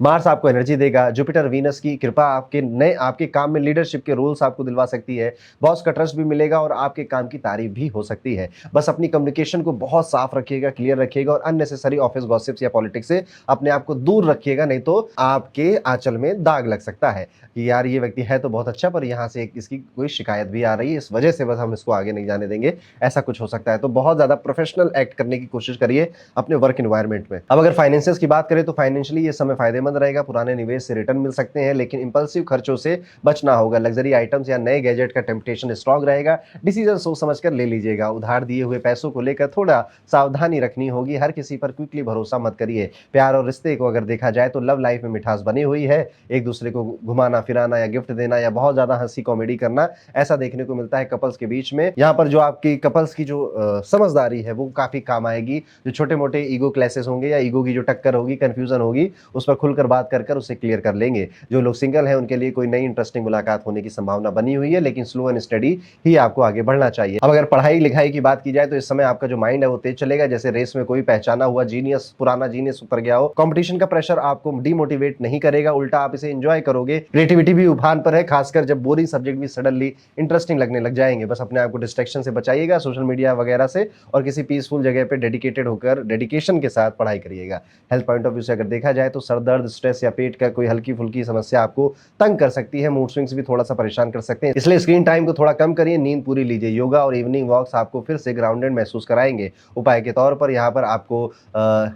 Speaker 1: Mars आपको एनर्जी देगा। जुपिटर, वीनस की कृपा आपके काम में लीडरशिप के रोल्स आपको दिलवा सकती है। बॉस का ट्रस्ट भी मिलेगा और आपके काम की तारीफ भी हो सकती है। बस अपनी कम्युनिकेशन को बहुत साफ रखिएगा, क्लियर रखिएगा और अननेसेसरी ऑफिस गॉसिप्स या पॉलिटिक्स से अपने आप को दूर रखिएगा, नहीं तो आपके आंचल में दाग लग सकता है कि यार ये व्यक्ति है तो बहुत अच्छा पर यहाँ से इसकी कोई शिकायत भी आ रही है, इस वजह से बस हम इसको आगे नहीं जाने देंगे, ऐसा कुछ हो सकता है। तो बहुत ज्यादा प्रोफेशनल एक्ट करने की कोशिश करिए अपने वर्क एनवायरनमेंट में। अब अगर फाइनेंसेस की बात करें तो फाइनेंशियली ये समय फायदेमंद रहेगा। पुराने निवेश से रिटर्न मिल सकते हैं, लेकिन इंपल्सिव खर्चों से बचना होगा। लग्जरी आइटम्स या नए गैजेट का टेम्पटेशन स्ट्रांग रहेगा। डिसीजन सोच समझकर ले लीजिएगा। उधार दिए हुए पैसों को लेकर थोड़ा सावधानी रखनी होगी। हर किसी पर क्विकली भरोसा मत करिए। प्यार और रिश्ते को अगर देखा जाए तो लव लाइफ में मिठास बनी हुई है। एक दूसरे को घुमाना फिराना या गिफ्ट देना या बहुत ज्यादा हंसी कॉमेडी करना, ऐसा देखने को मिलता है कपल्स के बीच में। यहाँ पर जो आपकी कपल्स की जो समझदारी है वो काफी काम आएगी। जो छोटे मोटे ईगो क्लैसेस होंगे या ईगो की जो टक्कर होगी, कंफ्यूजन होगी, उस पर खुलकर बात कर उसे क्लियर कर लेंगे। जो लोग सिंगल हैं उनके लिए कोई नई इंटरेस्टिंग मुलाकात होने की संभावना बनी हुई है, लेकिन स्लो एंड स्टडी ही आपको आगे बढ़ना चाहिए। अब अगर पढ़ाई लिखाई की बात की जाए तो इस समय आपका जो माइंड है वो तेज चलेगा, जैसे रेस में कोई पहचाना हुआ जीनियस, पुराना जीनियस उतर गया हो। कंपटीशन का प्रेशर आपको डिमोटिवेट नहीं करेगा, उल्टा आप इसे एंजॉय करोगे। क्रिएटिविटी भी उफान पर है, खासकर जब बोरिंग सब्जेक्ट भी सडनली इंटरेस्टिंग लगने लग जाएंगे। बस अपने आप को डिस्ट्रैक्शन से बचाइएगा, सोशल मीडिया वगैरह से, और किसी पीसफुल जगह पे डेडिकेटेड होकर डेडिकेशन के साथ पढ़ाई करिएगा। हेल्थ पॉइंट ऑफ व्यू से अगर देखा जाए तो सर दर्द, स्ट्रेस या पेट का कोई हल्की फुल्की समस्या आपको तंग कर सकती है। मूड स्विंग्स भी थोड़ा सा परेशान कर सकते हैं, इसलिए स्क्रीन टाइम को थोड़ा कम करिए, नींद पूरी लीजिए। योगा और इवनिंग वॉक्स आपको फिर से ग्राउंडेड महसूस कराएंगे। उपाय के तौर पर यहाँ पर आपको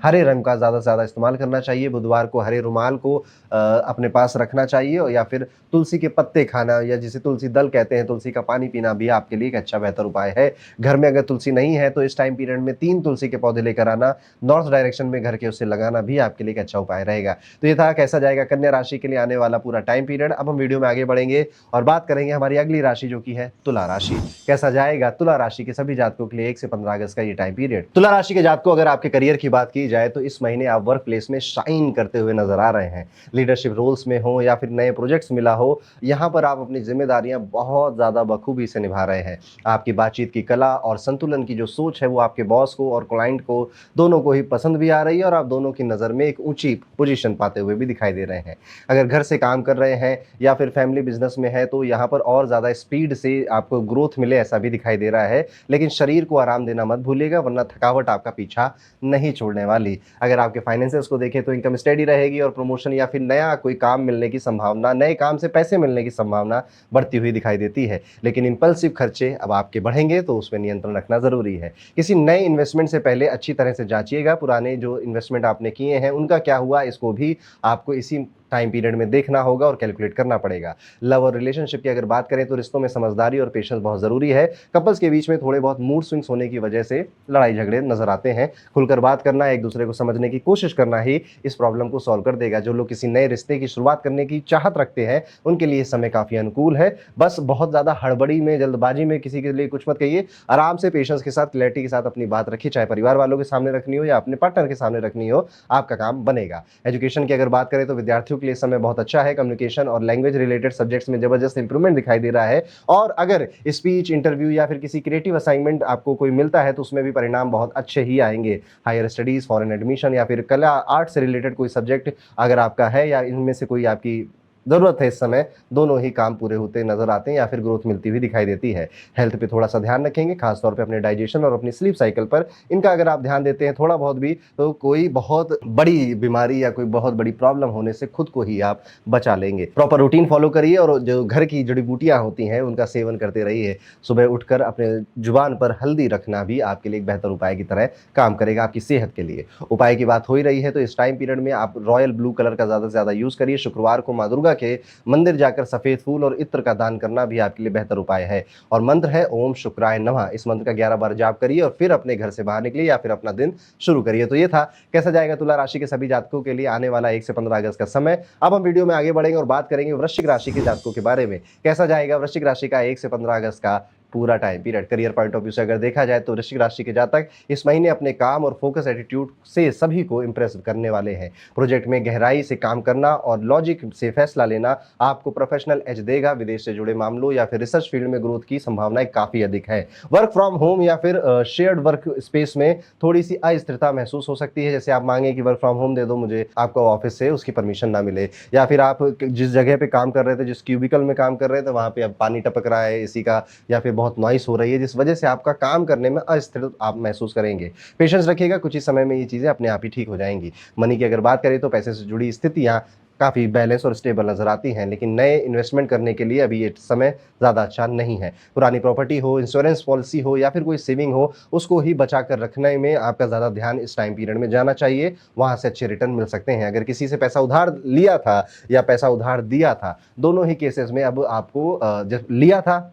Speaker 1: हरे रंग का ज्यादा से ज्यादा इस्तेमाल करना चाहिए। बुधवार को हरे रुमाल को अपने पास रखना चाहिए, या फिर तुलसी के पत्ते खाना, या जिसे तुलसी दल कहते हैं, तुलसी का पानी पीना भी आपके लिए एक अच्छा बेहतर उपाय है। घर में अगर तुलसी नहीं है तो इस टाइम पीरियड में 3 तुलसी के पौधे लेकर आना, नॉर्थ डायरेक्शन में घर के उससे लगाना भी आपके लिए एक अच्छा उपाय रहेगा। तो ये था कैसा जाएगा कन्या राशि के लिए आने वाला पूरा टाइम पीरियड। अब हम वीडियो में आगे बढ़ेंगे और बात करेंगे हमारी अगली राशि जो की है तुला राशि। कैसा जाएगा तुला राशि के सभी जातकों के लिए 1 से 15 अगस्त का ये टाइम पीरियड। तुला राशि के जातकों अगर आपके करियर की बात की जाए तो इस महीने आप वर्क प्लेस में शाइन करते हुए नजर आ रहे हैं। लीडरशिप रोल्स में हो या फिर नए प्रोजेक्ट्स मिला हो, यहाँ पर आप अपनी जिम्मेदारियां बहुत ज्यादा बखूबी से निभा रहे हैं। आपकी बातचीत की कला और संतुलन की जो सोच है वो आपके बॉस को और क्लाइंट को दोनों को ही पसंद भी आ रही है और आप दोनों की नजर में एक ऊंची पोजीशन पोजीशन पाते हुए भी दिखाई दे रहे हैं। अगर घर से काम कर रहे हैं या फिर फैमिली बिजनेस में है तो यहाँ पर और ज़्यादा स्पीड से आपको ग्रोथ मिले ऐसा भी दिखाई दे रहा है। लेकिन शरीर को आराम देना मत भूलिएगा, वरना थकावट आपका पीछा नहीं छोड़ने वाली। अगर आपके फाइनेंसेस को देखें तो इनकम स्टेडी रहेगी और प्रमोशन या फिर नया कोई काम मिलने की संभावना, नए काम से पैसे मिलने की संभावना बढ़ती हुई दिखाई देती है। लेकिन इंपल्सिव खर्चे अब आपके बढ़ेंगे तो उसमें नियंत्रण रखना ज़रूरी है। किसी नए इन्वेस्टमेंट से पहले अच्छी तरह से जांचिएगा, पुराने जो इन्वेस्टमेंट आपने किए हैं उनका क्या हुआ, इसको भी आपको इसी टाइम पीरियड में देखना होगा और कैलकुलेट करना पड़ेगा। लव और रिलेशनशिप की अगर बात करें तो रिश्तों में समझदारी और पेशेंस बहुत ज़रूरी है। कपल्स के बीच में थोड़े बहुत मूड स्विंग्स होने की वजह से लड़ाई झगड़े नजर आते हैं। खुलकर बात करना, एक दूसरे को समझने की कोशिश करना ही इस प्रॉब्लम को सॉल्व कर देगा। जो लोग किसी नए रिश्ते की शुरुआत करने की चाहत रखते हैं उनके लिए समय काफ़ी अनुकूल है। बस बहुत ज़्यादा हड़बड़ी में, जल्दबाजी में किसी के लिए कुछ मत कहिए। आराम से, पेशेंस के साथ, क्लैरिटी के साथ अपनी बात रखिए, चाहे परिवार वालों के सामने रखनी हो या अपने पार्टनर के सामने रखनी हो, आपका काम बनेगा। एजुकेशन की अगर बात करें तो विद्यार्थियों के लिए समय बहुत अच्छा है। कम्युनिकेशन और लैंग्वेज रिलेटेड सब्जेक्ट्स में जबरदस्त इंप्रूवमेंट दिखाई दे रहा है। और अगर स्पीच, इंटरव्यू या फिर किसी क्रिएटिव असाइनमेंट आपको कोई मिलता है तो उसमें भी परिणाम बहुत अच्छे ही आएंगे। हायर स्टडीज, फॉरेन एडमिशन या फिर कला, आर्ट से रिलेटेड कोई सब्जेक्ट अगर आपका है या इनमें से कोई आपकी ज़रूरत है इस समय, दोनों ही काम पूरे होते नजर आते हैं या फिर ग्रोथ मिलती हुई दिखाई देती है। हेल्थ पे थोड़ा सा ध्यान रखेंगे, खासतौर पे अपने डाइजेशन और अपनी स्लीप साइकिल पर। इनका अगर आप ध्यान देते हैं थोड़ा बहुत भी, तो कोई बहुत बड़ी बीमारी या कोई बहुत बड़ी प्रॉब्लम होने से खुद को ही आप बचा लेंगे। प्रॉपर रूटीन फॉलो करिए और जो घर की जड़ी बूटियाँ होती हैं उनका सेवन करते रहिए। सुबह उठकर अपने जुबान पर हल्दी रखना भी आपके लिए एक बेहतर उपाय की तरह काम करेगा आपकी सेहत के लिए। उपाय की बात हो ही रही है तो इस टाइम पीरियड में आप रॉयल ब्लू कलर का ज़्यादा से ज़्यादा यूज़ करिए। शुक्रवार को माँ दुर्गा के मंदिर जाकर सफेद फूल और इत्र का दान करना भी आपके लिए बेहतर उपाय है। और मंत्र है ओम शुक्राय नमः। इस मंत्र का 11 बार जाप करिए और फिर अपने घर से बाहर निकलिए या फिर अपना दिन शुरू करिए। तो ये था कैसा जाएगा तुला राशि के सभी जातकों के लिए आने वाला 1 से 15 अगस्त का समय। अब हम वीडियो में आगे बढ़ेंगे और बात करेंगे वृश्चिक राशि के जातकों के बारे में। कैसा जाएगा वृश्चिक राशि का 1 से 15 अगस्त का पूरा time period. Career point of view से अगर देखा जाए तो वृश्चिक राशि के जातक इस महीने अपने काम और फोकस एटीट्यूड से सभी को इंप्रेस करने वाले हैं। प्रोजेक्ट में गहराई से काम करना और लॉजिक से फैसला लेना आपको प्रोफेशनल एज देगा। विदेश से जुड़े मामलों या फिर रिसर्च फील्ड में ग्रोथ की संभावनाएं काफी अधिक है। वर्क फ्रॉम होम या फिर शेयर्ड वर्क स्पेस में थोड़ी सी अस्थिरता महसूस हो सकती है। जैसे आप मांगे कि वर्क फ्रॉम होम दे दो मुझे, आपको ऑफिस से उसकी परमिशन ना मिले, या फिर आप जिस जगह पे काम कर रहे थे, जिस क्यूबिकल में काम कर रहे थे, वहां पे अब पानी टपक रहा है एसी का, या फिर बहुत नॉइस हो रही है जिस वजह से आपका काम करने में अस्थिर आप महसूस करेंगे। पेशेंस रखिएगा, कुछ ही समय में ये चीज़ें अपने आप ही ठीक हो जाएंगी। मनी की अगर बात करें तो पैसे से जुड़ी स्थितियां काफ़ी बैलेंस और स्टेबल नजर आती हैं, लेकिन नए इन्वेस्टमेंट करने के लिए अभी ये समय ज़्यादा अच्छा नहीं है। पुरानी प्रॉपर्टी हो, इंश्योरेंस पॉलिसी हो या फिर कोई सेविंग हो, उसको ही बचा कर रखने में आपका ज़्यादा ध्यान इस टाइम पीरियड में जाना चाहिए। वहाँ से अच्छे रिटर्न मिल सकते हैं। अगर किसी से पैसा उधार लिया था या पैसा उधार दिया था, दोनों ही केसेस में अब आपको जब लिया था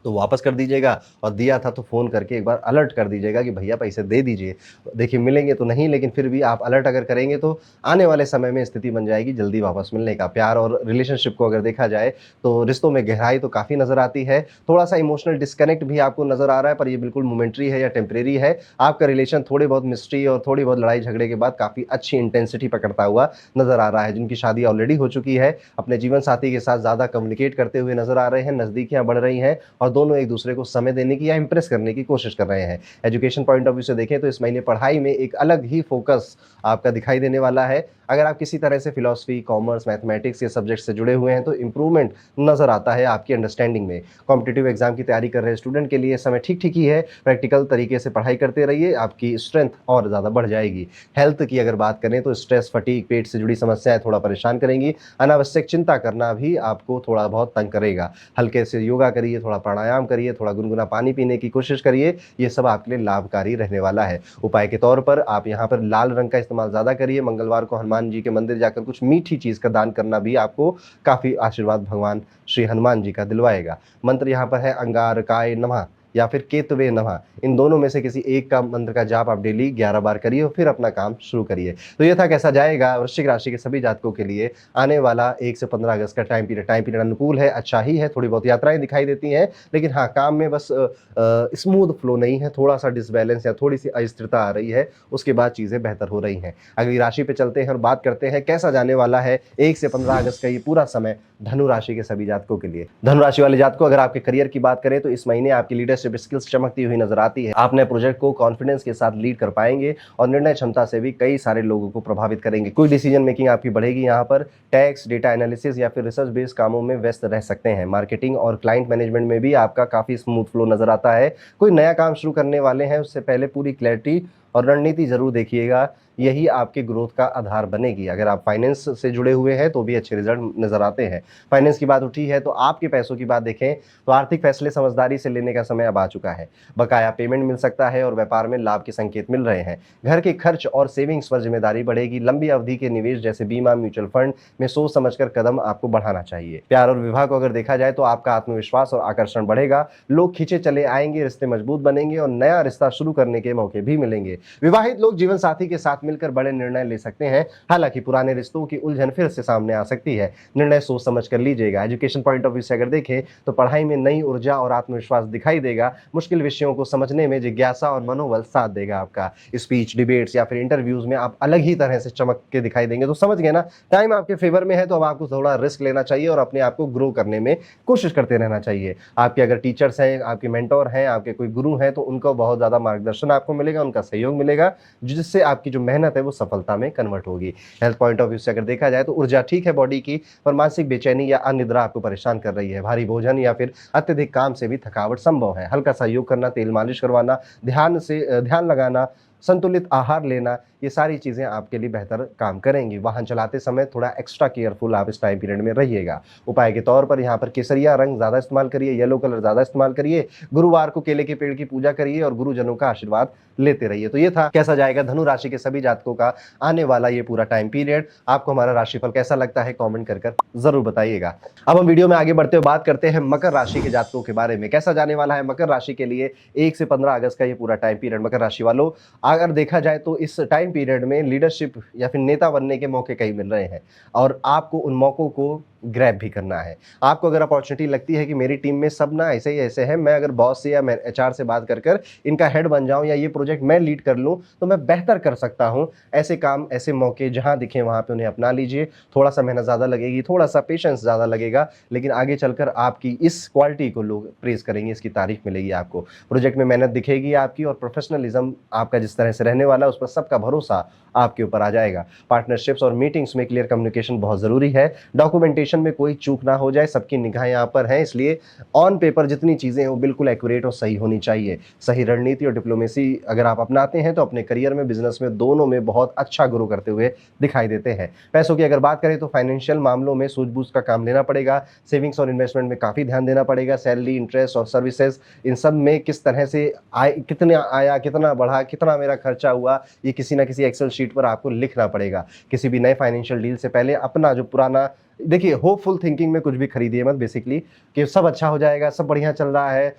Speaker 1: तो वापस कर दीजिएगा और दिया था तो फ़ोन करके एक बार अलर्ट कर दीजिएगा कि भैया पैसे दे दीजिए। देखिए मिलेंगे तो नहीं, लेकिन फिर भी आप अलर्ट अगर करेंगे तो आने वाले समय में स्थिति बन जाएगी जल्दी वापस मिलने का। प्यार और रिलेशनशिप को अगर देखा जाए तो रिश्तों में गहराई तो काफ़ी नज़र आती है। थोड़ा सा इमोशनल डिस्कनेक्ट भी आपको नज़र आ रहा है, पर ये बिल्कुल मोमेंट्री है या टेम्परेरी है। आपका रिलेशन थोड़ी बहुत मिस्ट्री और थोड़ी बहुत लड़ाई झगड़े के बाद काफ़ी अच्छी इंटेंसिटी पकड़ता हुआ नज़र आ रहा है। जिनकी शादी ऑलरेडी हो चुकी है अपने जीवन साथी के साथ ज़्यादा कम्युनिकेट करते हुए नजर आ रहे हैं, नज़दीकियाँ बढ़ रही हैं और दोनों एक दूसरे को समय देने की या इंप्रेस करने की कोशिश कर रहे हैं। एजुकेशन पॉइंट ऑफ व्यू से देखें तो इस महीने पढ़ाई में एक अलग ही फोकस आपका दिखाई देने वाला है। अगर आप किसी तरह से फिलॉसफी, कॉमर्स, मैथमेटिक्स के सब्जेक्ट से जुड़े हुए हैं तो इंप्रूवमेंट नजर आता है आपकी अंडरस्टैंडिंग में। कॉम्पिटिटिव एग्जाम की तैयारी कर रहे स्टूडेंट के लिए समय ठीक ठीक ही है। प्रैक्टिकल तरीके से पढ़ाई करते रहिए, आपकी स्ट्रेंथ और ज़्यादा बढ़ जाएगी। हेल्थ की अगर बात करें तो स्ट्रेस, फटीग, पेट से जुड़ी समस्याएं थोड़ा परेशान करेंगी। अनावश्यक चिंता करना भी आपको थोड़ा बहुत तंग करेगा। हल्के से योगा करिए, थोड़ा प्राणायाम करिए, थोड़ा गुनगुना पानी पीने की कोशिश करिए। ये सब आपके लिए लाभकारी रहने वाला है। उपाय के तौर पर आप यहाँ पर लाल रंग का इस्तेमाल ज़्यादा करिए। मंगलवार को हनुमान जी के मंदिर जाकर कुछ मीठी चीज़ का दान करना भी आपको काफ़ी आशीर्वाद भगवान श्री हनुमान जी का दिलवाएगा। मंत्र यहाँ पर है अंगारकाय नमः या फिर केतवे नमः। इन दोनों में से किसी एक का मंत्र का जाप आप डेली 11 बार करिए और फिर अपना काम शुरू करिए। तो ये था कैसा जाएगा वृश्चिक राशि के सभी जातकों के लिए आने वाला 1 से 15 अगस्त का टाइम पीरियड अनुकूल है, अच्छा ही है। थोड़ी बहुत यात्राएं दिखाई देती हैं, लेकिन हाँ, काम में बस स्मूथ फ्लो नहीं है, थोड़ा सा डिसबैलेंस या थोड़ी सी अस्थिरता आ रही है। उसके बाद चीज़ें बेहतर हो रही हैं। अगली राशि पे चलते हैं और बात करते हैं कैसा जाने वाला है 1 से 15 अगस्त का ये पूरा समय धनु राशि के सभी जातकों के लिए। धनु राशि वाले जातकों, अगर आपके करियर की बात करें तो इस महीने आपकी लीडरशिप लीडरशिप स्किल्स चमकती हुई नजर आती है। आप नए प्रोजेक्ट को कॉन्फिडेंस के साथ लीड कर पाएंगे और निर्णय क्षमता से भी कई सारे लोगों को प्रभावित करेंगे। कोई डिसीजन मेकिंग आपकी बढ़ेगी। यहाँ पर टैक्स, डेटा एनालिसिस या फिर रिसर्च बेस्ड कामों में व्यस्त रह सकते हैं। मार्केटिंग और क्लाइंट मैनेजमेंट में भी आपका काफी स्मूथ फ्लो नजर आता है। कोई नया काम शुरू करने वाले हैं उससे पहले पूरी क्लैरिटी और रणनीति जरूर देखिएगा, यही आपके ग्रोथ का आधार बनेगी। अगर आप फाइनेंस से जुड़े हुए हैं तो भी अच्छे रिजल्ट नजर आते हैं। फाइनेंस की बात उठी है तो आपके पैसों की बात देखें तो आर्थिक फैसले समझदारी से लेने का समय अब आ चुका है। बकाया पेमेंट मिल सकता है और व्यापार में लाभ के संकेत मिल रहे हैं। घर के खर्च और सेविंग्स पर जिम्मेदारी बढ़ेगी। लंबी अवधि के निवेश जैसे बीमा, म्यूचुअल फंड में सोच समझकर कदम आपको बढ़ाना चाहिए। प्यार और विवाह को अगर देखा जाए तो आपका आत्मविश्वास और आकर्षण बढ़ेगा। लोग खींचे चले आएंगे, रिश्ते मजबूत बनेंगे और नया रिश्ता शुरू करने के मौके भी मिलेंगे। विवाहित लोग जीवन साथी के साथ मिलकर बड़े निर्णय ले सकते हैं। हालांकि पुराने रिश्तों की उलझन फिर से सामने आ सकती है। निर्णय सोच समझ कर लीजिएगा। एजुकेशन पॉइंट ऑफ व्यू से अगर देखें तो पढ़ाई में नई ऊर्जा और आत्मविश्वास दिखाई देगा। मुश्किल विषयों को समझने में जिज्ञासा और मनोबल साथ देगा आपका। स्पीच, डिबेट्स या फिर इंटरव्यूज में आप अलग ही तरह से चमक के दिखाई देंगे। तो समझ गए ना, टाइम आपके फेवर में है तो अब आपको थोड़ा रिस्क लेना चाहिए और अपने आप को ग्रो करने में कोशिश करते रहना चाहिए। आपके अगर टीचर्स हैं, आपके मेंटोर हैं, आपके कोई गुरु हैं तो उनका बहुत ज्यादा मार्गदर्शन आपको मिलेगा, उनका सहयोग मिलेगा, जिससे आपकी जो मेहनत है वो सफलता में कन्वर्ट होगी। हेल्थ पॉइंट ऑफ व्यू से अगर देखा जाए तो ऊर्जा ठीक है बॉडी की, पर मानसिक बेचैनी या अनिद्रा आपको परेशान कर रही है। भारी भोजन या फिर अत्यधिक काम से भी थकावट संभव है। हल्का सा योग करना, तेल मालिश करवाना, ध्यान लगाना, संतुलित आहार लेना, ये सारी चीजें आपके लिए बेहतर काम करेंगी। वाहन चलाते समय थोड़ा एक्स्ट्रा केयरफुल आप इस टाइम पीरियड में रहिएगा। उपाय के तौर पर यहाँ पर केसरिया रंग ज्यादा इस्तेमाल करिए, येलो कलर ज्यादा इस्तेमाल करिए। गुरुवार को केले के पेड़ की पूजा करिए और गुरुजनों का आशीर्वाद लेते रहिए। तो ये था कैसा जाएगा धनु राशि के सभी जातकों का आने वाला ये पूरा टाइम पीरियड। आपको हमारा राशिफल कैसा लगता है कमेंट कर जरूर बताइएगा। अब हम वीडियो में आगे बढ़ते हुए बात करते हैं मकर राशि के जातकों के बारे में। कैसा जाने वाला है मकर राशि के लिए 1 से 15 अगस्त का ये पूरा टाइम पीरियड। मकर राशि वालों, अगर देखा जाए तो इस टाइम पीरियड में लीडरशिप या फिर नेता बनने के मौके कई मिल रहे हैं और आपको उन मौकों को ग्रैब भी करना है। आपको अगर अपॉर्चुनिटी लगती है कि मेरी टीम में सब ना ऐसे ही ऐसे हैं, मैं अगर बॉस से या मैं एचआर से बात कर इनका हेड बन जाऊं या ये प्रोजेक्ट मैं लीड कर लूं तो मैं बेहतर कर सकता हूं, ऐसे काम, ऐसे मौके जहां दिखे वहां पे उन्हें अपना लीजिए। थोड़ा सा मेहनत ज्यादा लगेगी, थोड़ा सा पेशेंस ज्यादा लगेगा, लेकिन आगे चलकर आपकी इस क्वालिटी को लोग प्रेज करेंगे, इसकी तारीफ मिलेगी आपको। प्रोजेक्ट में मेहनत दिखेगी आपकी और प्रोफेशनलिज्म आपका जिस तरह से रहने वाला है उस पर सबका भरोसा आपके ऊपर आ जाएगा। पार्टनरशिप्स और मीटिंग्स में क्लियर कम्युनिकेशन बहुत जरूरी है। डॉक्यूमेंटेशन में कोई चूक ना हो जाए, सबकी निगाह यहाँ पर है, इसलिए ऑन पेपर जितनी चीजें वो बिल्कुल एक्यूरेट और सही होनी चाहिए। सही रणनीति और डिप्लोमेसी अगर आप अपनाते हैं तो अपने करियर में, बिजनेस में, दोनों में बहुत अच्छा ग्रो करते हुए दिखाई देते हैं। पैसों की अगर बात करें तो फाइनेंशियल मामलों में सूझबूझ का काम लेना पड़ेगा। सेविंग्स और इन्वेस्टमेंट में काफी ध्यान देना पड़ेगा। सैलरी, इंटरेस्ट और सर्विसेज, इन सब में किस तरह से कितने आया, कितना बढ़ा, कितना मेरा खर्चा हुआ, ये किसी ना किसी एक्सेल शीट पर आपको लिखना पड़ेगा। किसी भी नए फाइनेंशियल डील से पहले अपना जो पुराना, देखिए होपफुल थिंकिंग में कुछ भी खरीदिए मत, बेसिकली कि सब अच्छा हो जाएगा, सब बढ़िया चल रहा है।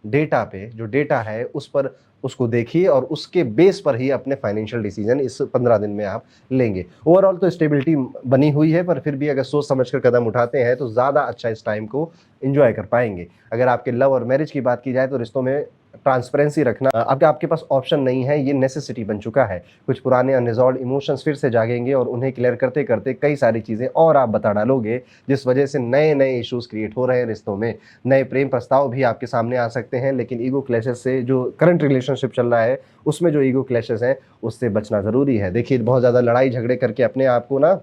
Speaker 1: डेटा पे जो डेटा है उस पर उसको देखिए और उसके बेस पर ही अपने फाइनेंशियल डिसीजन इस 15 दिन में आप लेंगे। ओवरऑल तो स्टेबिलिटी बनी हुई है, पर फिर भी अगर सोच समझकर कदम उठाते हैं तो ज़्यादा अच्छा इस टाइम को एंजॉय कर पाएंगे। अगर आपके लव और मैरिज की बात की जाए तो रिश्तों में ट्रांसपेरेंसी रखना अब आपके पास ऑप्शन नहीं है, ये नेसेसिटी बन चुका है। कुछ पुराने अनरिजॉल्व इमोशंस फिर से जागेंगे और उन्हें क्लियर करते करते कई सारी चीज़ें और आप बता डालोगे, जिस वजह से नए नए इश्यूज क्रिएट हो रहे हैं रिश्तों में। नए प्रेम प्रस्ताव भी आपके सामने आ सकते हैं, लेकिन ईगो क्लैशेस से, जो करंट रिलेशनशिप चल रहा है उसमें जो ईगो क्लैशेस हैं उससे बचना ज़रूरी है। देखिए बहुत ज़्यादा लड़ाई झगड़े करके अपने आप को ना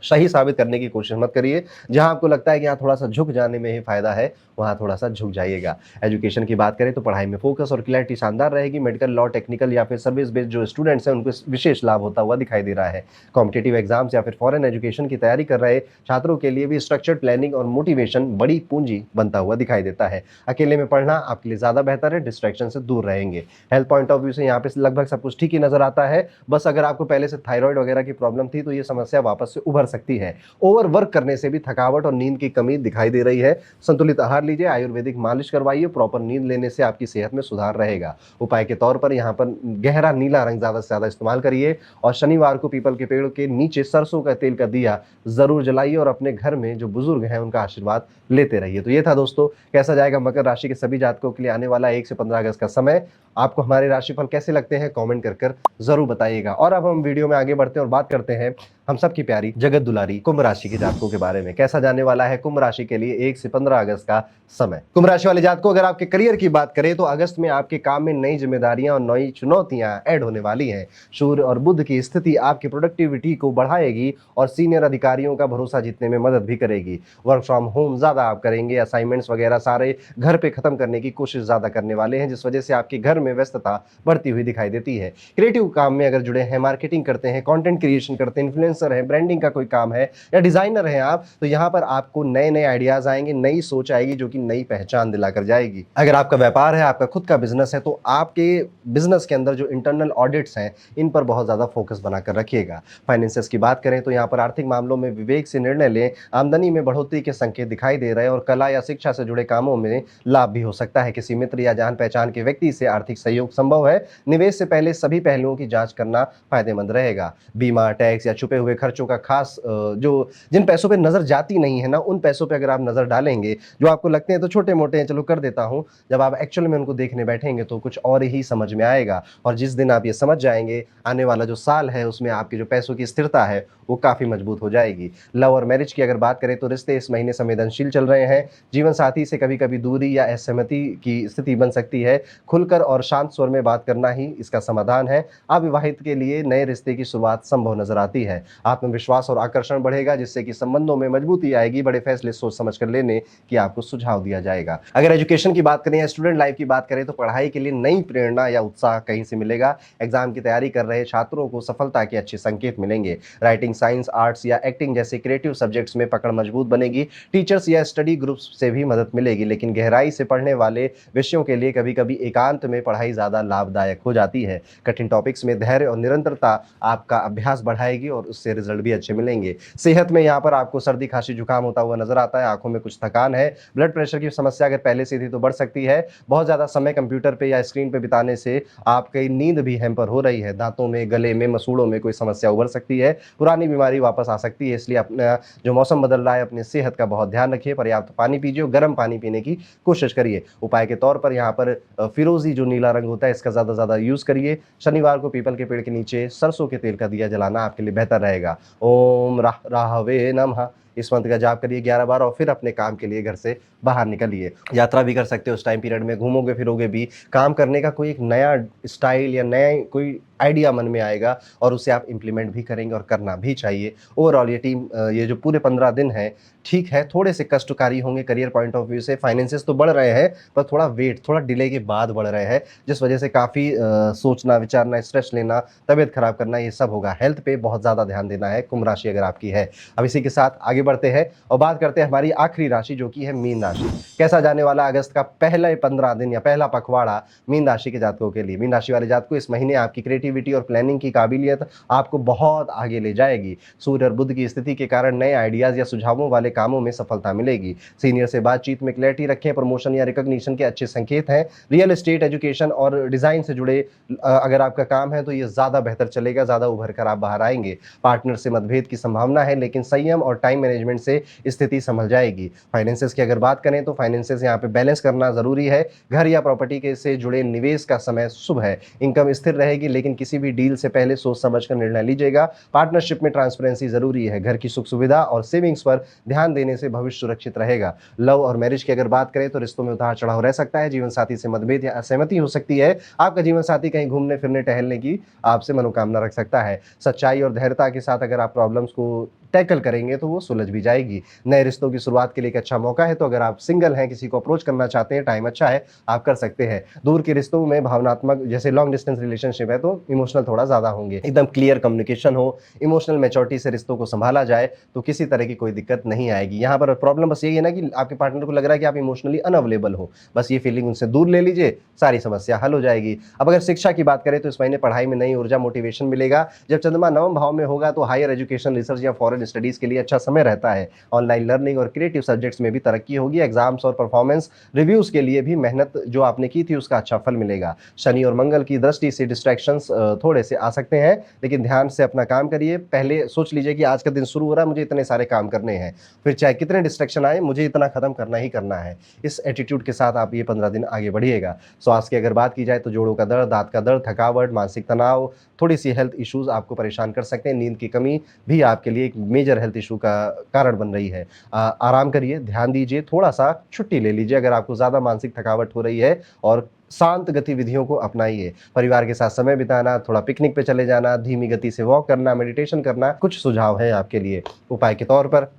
Speaker 1: सही साबित करने की कोशिश मत करिए। जहां आपको लगता है कि यहाँ थोड़ा सा झुक जाने में ही फायदा है, वहां थोड़ा सा झुक जाइएगा। एजुकेशन की बात करें तो पढ़ाई में फोकस और क्लैरिटी शानदार रहेगी। मेडिकल, लॉ, टेक्निकल या फिर सर्विस बेस्ड जो स्टूडेंट्स हैं उनको विशेष लाभ होता हुआ दिखाई दे रहा है। कॉम्पिटेटिव एग्जाम्स या फिर फॉरेन एजुकेशन की तैयारी कर रहे छात्रों के लिए भी स्ट्रक्चर्ड प्लानिंग और मोटिवेशन बड़ी पूंजी बनता हुआ दिखाई देता है। अकेले में पढ़ना आपके लिए ज्यादा बेहतर है, डिस्ट्रैक्शन से दूर रहेंगे। हेल्थ पॉइंट ऑफ व्यू से यहाँ पे लगभग सब कुछ ठीक ही नजर आता है। बस अगर आपको पहले से थायराइड वगैरह की प्रॉब्लम थी तो ये समस्या वापस से उभर सकती है। ओवर वर्क करने से भी थकावट और नींद की कमी दिखाई दे रही है। संतुलित आहार लीजिए, आयुर्वेदिक मालिश करवाइए, प्रॉपर नींद लेने से आपकी सेहत में सुधार रहेगा। उपाय के तौर पर यहाँ पर गहरा नीला रंग ज्यादा से ज्यादा इस्तेमाल करिए और शनिवार को पीपल के पेड़ के नीचे सरसों का तेल का दिया जरूर जलाइए और अपने घर में जो बुजुर्ग हैं उनका आशीर्वाद लेते रहिए। तो ये था दोस्तों कैसा जाएगा मकर राशि के सभी जातकों के लिए आने वाला 1 से 15 अगस्त का समय। आपको हमारे राशिफल कैसे लगते हैं कमेंट कर जरूर बताइएगा। और अब हम वीडियो में आगे बढ़ते हैं और बात करते हैं हम सब की प्यारी जगत अंगद दुलारी कुंभ राशि के जातकों के बारे में। कैसा जाने वाला है कुंभ राशि के लिए 1 से 15 अगस्त का समय। कुंभ राशि वाले जातकों, अगर आपके करियर की बात करें तो अगस्त में आपके काम में नई जिम्मेदारियां और नई चुनौतियां ऐड होने वाली हैं। सूर्य और बुध की स्थिति आपकी प्रोडक्टिविटी को बढ़ाएगी और सीनियर अधिकारियों का भरोसा जीतने में मदद भी करेगी। वर्क फ्रॉम होम ज्यादा आप करेंगे, असाइनमेंट्स वगैरह सारे घर पे खत्म करने की कोशिश ज्यादा करने वाले हैं, जिस वजह से आपके घर में व्यस्तता बढ़ती हुई दिखाई देती है। क्रिएटिव काम में अगर जुड़े हैं, मार्केटिंग करते हैं, कंटेंट क्रिएशन करते हैं, इन्फ्लुएंसर हैं, ब्रांडिंग का कोई काम है या डिजाइनर हैं आप, तो यहाँ पर आपको नए नए आइडियाज आएंगे, नई सोच आएगी जो कि नई पहचान दिलाकर जाएगी। अगर आपका व्यापार है, आपका खुद का बिजनेस है, तो आपके बिजनेस के अंदर जो इंटरनल ऑडिट्स हैं इन पर बहुत ज्यादा फोकस बनाकर रखिएगा। फाइनेंसेस की बात करें तो यहाँ पर आर्थिक मामलों में विवेक से निर्णय लें। आमदनी में बढ़ोतरी के संकेत दिखाई दे रहे हैं और कला या शिक्षा से जुड़े कामों में लाभ भी हो सकता है। किसी मित्र या जान पहचान के व्यक्ति से आर्थिक सहयोग संभव है। निवेश से पहले सभी पहलुओं की जांच करना फायदेमंद रहेगा। बीमा, टैक्स या छुपे हुए खर्चों का खास जो जिन पैसों पे नजर जाती नहीं है ना, उन पैसों पे अगर आप नजर डालेंगे, जो आपको लगते हैं तो छोटे मोटे हैं, चलो कर देता हूं, जब आप एक्चुअल में उनको देखने बैठेंगे तो कुछ और ही समझ में आएगा। और जिस दिन आप ये समझ जाएंगे, आने वाला जो साल है उसमें आपके जो पैसों की स्थिरता है वो काफी मजबूत हो जाएगी। लव और मैरिज की अगर बात करें तो रिश्ते इस महीने संवेदनशील चल रहे हैं। जीवन साथी से कभी कभी दूरी या असहमति की स्थिति बन सकती है। खुलकर और शांत स्वर में बात करना ही इसका समाधान है। अविवाहित के लिए नए रिश्ते की शुरुआत संभव नजर आती है। आत्मविश्वास और आकर्षण बढ़ेगा, जिससे कि संबंधों में मजबूती आएगी। बड़े फैसले सोच समझ कर लेने की आपको सुझाव दिया जाएगा। अगर एजुकेशन की बात करें या स्टूडेंट लाइफ की बात करें तो पढ़ाई के लिए नई प्रेरणा या उत्साह कहीं से मिलेगा। एग्जाम की तैयारी कर रहे छात्रों को सफलता के अच्छे संकेत मिलेंगे। राइटिंग, साइंस, आर्ट्स या एक्टिंग जैसे क्रिएटिव सब्जेक्ट्स में पकड़ मजबूत बनेगी। टीचर्स या स्टडी ग्रुप्स से भी मदद मिलेगी, लेकिन गहराई से पढ़ने वाले विषयों के लिए कभी कभी एकांत में पढ़ाई ज्यादा लाभदायक हो जाती है। कठिन टॉपिक्स में धैर्य और निरंतरता आपका अभ्यास बढ़ाएगी और उससे रिजल्ट भी अच्छे मिलेंगे। सेहत में यहाँ पर आपको सर्दी, खांसी, जुकाम होता हुआ नजर आता है। आंखों में कुछ थकान है। ब्लड प्रेशर की समस्या अगर पहले से थी तो बढ़ सकती है। बहुत ज्यादा समय कंप्यूटर पे या स्क्रीन पे बिताने से आपकी नींद भी हैम्पर हो रही है। दांतों में, गले में, मसूड़ों में कोई समस्या उभर सकती है। पुरानी बीमारी वापस आ सकती है, इसलिए अपना जो मौसम बदल रहा है अपनी सेहत का बहुत ध्यान रखिए। पर्याप्त पानी पीजिए, गर्म पानी पीने की कोशिश करिए। उपाय के तौर पर यहाँ पर फिरोजी जो नीला रंग होता है इसका ज्यादा यूज करिए। शनिवार को पीपल के पेड़ के नीचे सरसों के तेल का दिया जलाना आपके लिए बेहतर रहेगा। ओम राहवे नमः इस मंत्र का जाप करिए 11 बार और फिर अपने काम के लिए घर से बाहर निकलिए। यात्रा भी कर सकते हो उस टाइम पीरियड में, घूमोगे फिरोगे भी। काम करने का कोई एक नया स्टाइल या नया कोई आइडिया मन में आएगा और उसे आप इंप्लीमेंट भी करेंगे और करना भी चाहिए। ओवरऑल ये जो पूरे 15 दिन है ठीक है, थोड़े से कष्टकारी होंगे करियर पॉइंट ऑफ व्यू से। फाइनेंसेस तो बढ़ रहे हैं पर थोड़ा डिले के बाद बढ़ रहे हैं, जिस वजह से काफ़ी सोचना, विचारना, स्ट्रेस लेना, तबियत खराब करना, ये सब होगा। हेल्थ पे बहुत ज़्यादा ध्यान देना है कुंभ राशि अगर आपकी है। अब इसी के साथ आगे बढ़ते हैं और बात करते हैं हमारी आखिरी राशि जो कि है मीन राशि। कैसा जाने वाला अगस्त का पहले 15 दिन या पहला पखवाड़ा मीन राशि के जातकों के लिए। मीन राशि वाले जातकों, इस महीने आपकी क्रिएटिविटी और प्लानिंग की काबिलियत आपको बहुत आगे ले जाएगी। सूर्य और बुध की स्थिति के कारण नए आइडियाज या सुझावों वाले कामों में सफलता मिलेगी। सीनियर से बातचीत में क्लैरिटी रखें। प्रमोशन या रिकॉग्निशन के अच्छे संकेत हैं। रियल एस्टेट, एजुकेशन और डिजाइन से जुड़े अगर आपका काम है तो ये ज्यादा बेहतर चलेगा, ज्यादा उभर कर आप बाहर आएंगे। पार्टनर से मतभेद की संभावना है, लेकिन संयम और टाइम मैनेजमेंट से स्थिति संभल जाएगी। फाइनेंसेस की अगर बात करें तो फाइनेंसेस यहाँ पे बैलेंस करना जरूरी है। घर या प्रॉपर्टी के से जुड़े निवेश का समय शुभ है। इनकम स्थिर रहेगी, लेकिन किसी भी डील से पहले सोच समझ कर निर्णय लीजिएगा। पार्टनरशिप में ट्रांसपेरेंसी जरूरी है। घर की सुख सुविधा और सेविंग्स पर ध्यान देने से भविष्य सुरक्षित रहेगा। लव और मैरिज की अगर बात करें तो रिश्तों में उतार चढ़ाव रह सकता है। जीवन साथी से मतभेद या असहमति हो सकती है। आपका जीवन साथी कहीं घूमने फिरने टहलने की आपसे मनोकामना रख सकता है। सच्चाई और धैर्यता के साथ अगर आप प्रॉब्लम्स को टैकल करेंगे तो वो सुलझ भी जाएगी। नए रिश्तों की शुरुआत के लिए एक अच्छा मौका है, तो अगर आप सिंगल हैं, किसी को अप्रोच करना चाहते हैं, टाइम अच्छा है, आप कर सकते हैं। दूर के रिश्तों में भावनात्मक, जैसे लॉन्ग डिस्टेंस रिलेशनशिप है तो इमोशनल थोड़ा ज्यादा होंगे। एकदम क्लियर कम्युनिकेशन हो, इमोशनल मैच्योरिटी से रिश्तों को संभाला जाए तो किसी तरह की कोई दिक्कत नहीं आएगी। यहाँ पर प्रॉब्लम बस यही है ना कि आपके पार्टनर को लग रहा है कि आप इमोशनली अनअवेलेबल हो, बस ये फीलिंग उनसे दूर ले लीजिए, सारी समस्या हल हो जाएगी। अब अगर शिक्षा की बात करें तो इस महीने पढ़ाई में नई ऊर्जा, मोटिवेशन मिलेगा। जब चंद्रमा नवम भाव में होगा तो हायर एजुकेशन, रिसर्च या फॉरेन स्टडीज के लिए अच्छा समय रहता है। ऑनलाइन लर्निंग और क्रिएटिव सब्जेक्ट्स में भी तरक्की होगी। एग्जाम्स और परफॉर्मेंस रिव्यूज के लिए भी मेहनत जो आपने की थी उसका अच्छा फल मिलेगा। शनि और मंगल की दृष्टि से डिस्ट्रैक्शंस थोड़े से आ सकते हैं, लेकिन ध्यान से अपना काम करिए। पहले सोच लीजिए कि आज का दिन शुरू हो रहा है, मुझे इतने सारे काम करने हैं, फिर चाहे कितने डिस्ट्रैक्शन आए मुझे इतना खत्म करना ही करना है। इस एटीट्यूड के साथ आप ये 15 दिन आगे बढ़िएगा। स्वास्थ्य की अगर बात की जाए तो जोड़ों का दर्द, दांत का दर्द, थकावट, मानसिक तनाव, थोड़ी सी हेल्थ इश्यूज आपको परेशान कर सकते हैं। नींद की कमी भी आपके लिए एक मेजर हेल्थ इशू का कारण बन रही है। आराम करिए, ध्यान दीजिए, थोड़ा-सा छुट्टी ले लीजिए अगर आपको ज़्यादा मानसिक थकावट हो रही है और शांत गतिविधियों को अपनाइए। परिवार के साथ समय बिताना, थोड़ा पिकनिक पे चले जाना, धीमी गति से वॉक करना, मेडिटेशन करना, कुछ सुझाव हैं आपके लिए। उपाय के तौर पर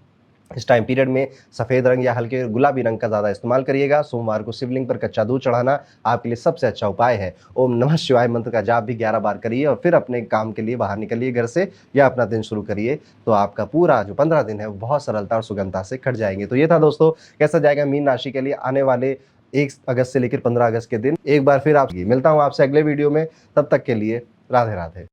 Speaker 1: इस टाइम पीरियड में सफ़ेद रंग या हल्के गुलाबी रंग का ज़्यादा इस्तेमाल करिएगा। सोमवार को शिवलिंग पर कच्चा दूध चढ़ाना आपके लिए सबसे अच्छा उपाय है। ओम नमः शिवाय मंत्र का जाप भी 11 बार करिए और फिर अपने काम के लिए बाहर निकलिए घर से या अपना दिन शुरू करिए। तो आपका पूरा जो 15 दिन है वो बहुत सरलता और सुगमता से कट जाएँगे। तो ये था दोस्तों, कैसा जाएगा मीन राशि के लिए आने वाले 1 अगस्त से लेकर 15 अगस्त के दिन। एक बार फिर आप मिलता हूँ आपसे अगले वीडियो में, तब तक के लिए राधे-राधे।